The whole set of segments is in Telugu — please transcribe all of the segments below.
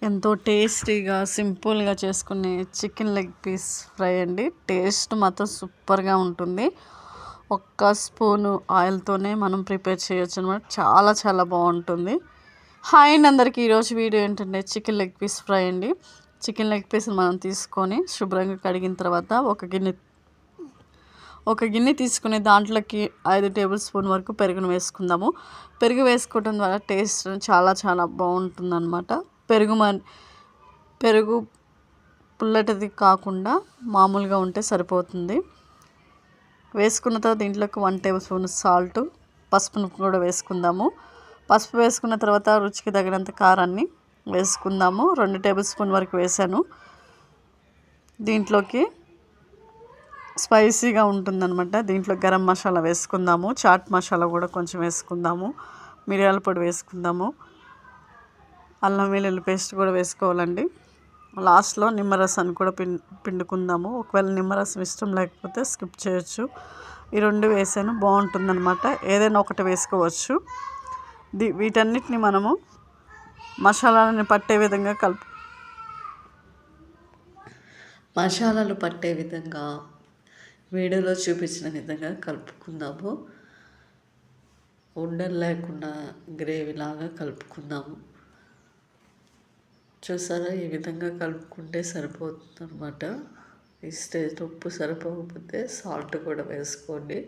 ఎంతో టేస్టీగా సింపుల్గా చేసుకునే చికెన్ లెగ్ పీస్ ఫ్రై అండి. టేస్ట్ మాత్రం సూపర్గా ఉంటుంది. ఒక్క స్పూను ఆయిల్తోనే మనం ప్రిపేర్ చేయొచ్చు అనమాట. చాలా చాలా బాగుంటుంది. హాయ్ అండి అందరికీ. ఈరోజు వీడియో ఏంటంటే చికెన్ లెగ్ పీస్ ఫ్రై అండి. చికెన్ లెగ్ పీస్ని మనం తీసుకొని శుభ్రంగా కడిగిన తర్వాత ఒక గిన్నె తీసుకుని దాంట్లోకి 5 టేబుల్ స్పూన్ వరకు పెరుగును వేసుకుందాము. పెరుగు వేసుకోవడం ద్వారా టేస్ట్ చాలా చాలా బాగుంటుంది అనమాట. పెరుగు పుల్లటిది కాకుండా మామూలుగా ఉంటే సరిపోతుంది. వేసుకున్న తర్వాత దీంట్లోకి 1 టేబుల్ స్పూన్ సాల్ట్, పసుపును కూడా వేసుకుందాము. పసుపు వేసుకున్న తర్వాత రుచికి తగినంత కారాన్ని వేసుకుందాము. 2 టేబుల్ స్పూన్ వరకు వేసాను. దీంట్లోకి స్పైసీగా ఉంటుందన్నమాట. దీంట్లో గరం మసాలా వేసుకుందాము. చాట్ మసాలా కూడా కొంచెం వేసుకుందాము. మిరియాల పొడి వేసుకుందాము. అల్లం వెల్లుల్లి పేస్ట్ కూడా వేసుకోవాలండి. లాస్ట్లో నిమ్మరసాన్ని కూడా పిండుకుందాము. ఒకవేళ నిమ్మరసం ఇష్టం లేకపోతే స్కిప్ చేయొచ్చు. ఈ 2 వేసాను, బాగుంటుందన్నమాట. ఏదైనా ఒకటి వేసుకోవచ్చు. వీటన్నిటిని మనము మసాలాలను పట్టే విధంగా మసాలాలు పట్టే విధంగా వీడియోలో చూపించిన విధంగా కలుపుకుందాము. ఉండలు లేకుండా గ్రేవీలాగా కలుపుకుందాము. చూసారా, ఈ విధంగా కలుపుకుంటే సరిపోతుంది అనమాట. ఈ స్టేజ్ ఉప్పు సరిపోకపోతే సాల్ట్ కూడా వేసుకోండి.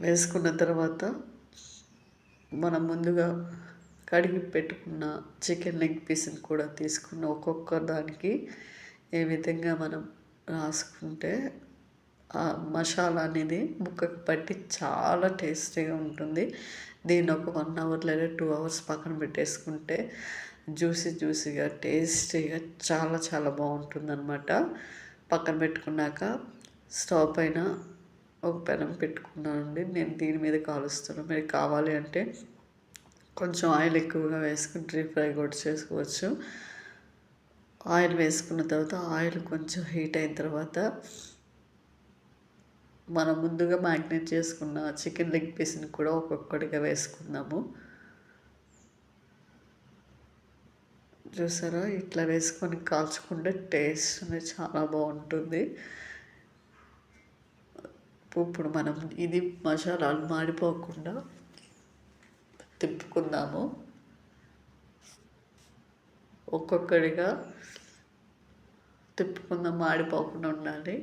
వేసుకున్న తర్వాత మనం ముందుగా కడిగి పెట్టుకున్న చికెన్ లెగ్ పీస్ని కూడా తీసుకున్న ఒక్కొక్క దానికి ఏ విధంగా మనం రాసుకుంటే ఆ మసాలా అనేది ముక్కకు పట్టి చాలా టేస్టీగా ఉంటుంది. దీన్ని ఒక 1 అవర్ లేదా 2 అవర్స్ పక్కన పెట్టేసుకుంటే జ్యూసీగా టేస్టీగా చాలా చాలా బాగుంటుందన్నమాట. పక్కన పెట్టుకున్నాక స్టవ్ పైన ఒక పెనం పెట్టుకున్నానండి. నేను దీని మీద కాలుస్తున్నాను. మీరు కావాలి అంటే కొంచెం ఆయిల్ ఎక్కువగా వేసుకుని డీప్ ఫ్రై కూడా చేసుకోవచ్చు. ఆయిల్ వేసుకున్న తర్వాత ఆయిల్ కొంచెం హీట్ అయిన తర్వాత మనం ముందుగా మ్యాగ్నేట్ చేసుకున్న చికెన్ లెగ్ పీస్ని కూడా ఒక్కొక్కటిగా వేసుకుందాము. చూసారా, ఇట్లా వేసుకొని కాల్చుకుంటే టేస్ట్ అనేది చాలా బాగుంటుంది. ఇప్పుడు మనం ఇది మసాలాలు మాడిపోకుండా తిప్పుకుందాము. ఒక్కొక్కడిగా తిప్పుకుందాం, మాడిపోకుండా ఉండాలి.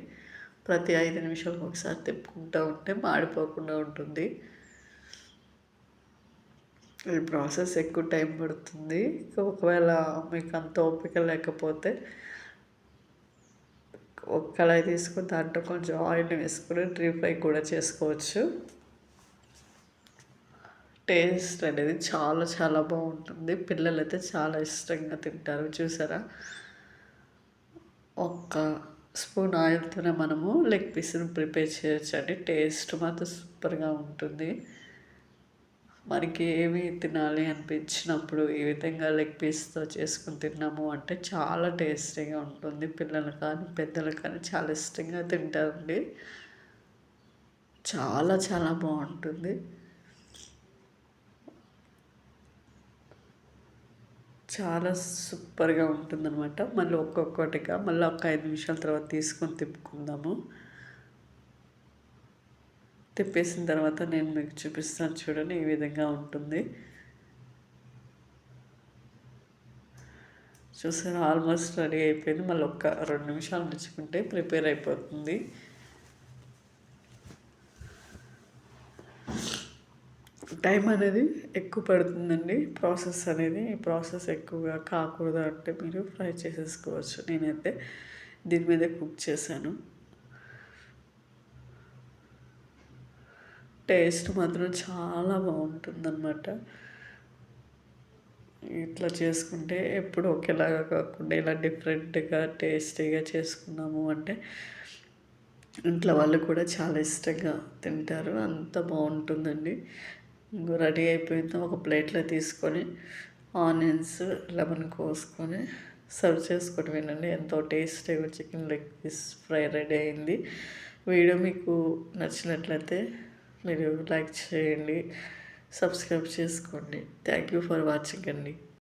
ప్రతి 5 నిమిషాలకు ఒకసారి తిప్పుకుంటూ ఉంటే మాడిపోకుండా ఉంటుంది. ఈ ప్రాసెస్ ఎక్కువ టైం పడుతుంది. ఒకవేళ మీకు అంత ఓపిక లేకపోతే ఒక కళాయి తీసుకుని దాంట్లో కొంచెం ఆయిల్ వేసుకుని డీప్ ఫ్రై కూడా చేసుకోవచ్చు. టేస్ట్ అనేది చాలా చాలా బాగుంటుంది. పిల్లలైతే చాలా ఇష్టంగా తింటారు. చూసారా, ఒక్క స్పూన్ ఆయిల్తోనే మనము లెగ్ పీస్ని ప్రిపేర్ చేయొచ్చు అండి. టేస్ట్ మాత్రం సూపర్గా ఉంటుంది. మనకి ఏమి తినాలి అనిపించినప్పుడు ఈ విధంగా లెగ్ పీస్తో చేసుకుని తిన్నాము అంటే చాలా టేస్టీగా ఉంటుంది. పిల్లలు కానీ పెద్దలు కానీ చాలా ఇష్టంగా తింటారండి. చాలా చాలా బాగుంటుంది. చాలా సూపర్గా ఉంటుందన్నమాట. మళ్ళీ ఒక్కొక్కటిగా మళ్ళీ ఒక 5 నిమిషాల తర్వాత తీసుకొని తిప్పుకుందాము. తిప్పేసిన తర్వాత నేను మీకు చూపిస్తాను చూడండి, ఈ విధంగా ఉంటుంది. చూసారా, ఆల్మోస్ట్ రెడీ అయిపోయింది. మళ్ళీ ఒక 2 నిమిషాలు ఉంచుకుంటే ప్రిపేర్ అయిపోతుంది. టైం అనేది ఎక్కువ పడుతుందండి ప్రాసెస్ అనేది. ఈ ప్రాసెస్ ఎక్కువగా కాకూడదు అంటే మీరు ఫ్రై చేసేసుకోవచ్చు. నేనైతే దీని మీద కుక్ చేశాను. టేస్ట్ మాత్రం చాలా బాగుంటుందన్నమాట. ఇట్లా చేసుకుంటే ఎప్పుడు ఒకేలాగా కాకుండా ఇలా డిఫరెంట్గా టేస్టీగా చేసుకున్నాము అంటే ఇంట్లో వాళ్ళు కూడా చాలా ఇష్టంగా తింటారు. అంత బాగుంటుందండి. రెడీ అయిపోయింది. ఒక ప్లేట్లో తీసుకొని ఆనియన్స్, లెమన్ కోసుకొని సర్వ్ చేసుకోవటమేనండి. ఎంతో టేస్టీగా chicken leg piece fry ready అయింది. వీడియో మీకు నచ్చినట్లయితే మీరు లైక్ చేయండి, సబ్స్క్రైబ్ చేసుకోండి. థ్యాంక్ యూ ఫర్ వాచింగ్ అండి.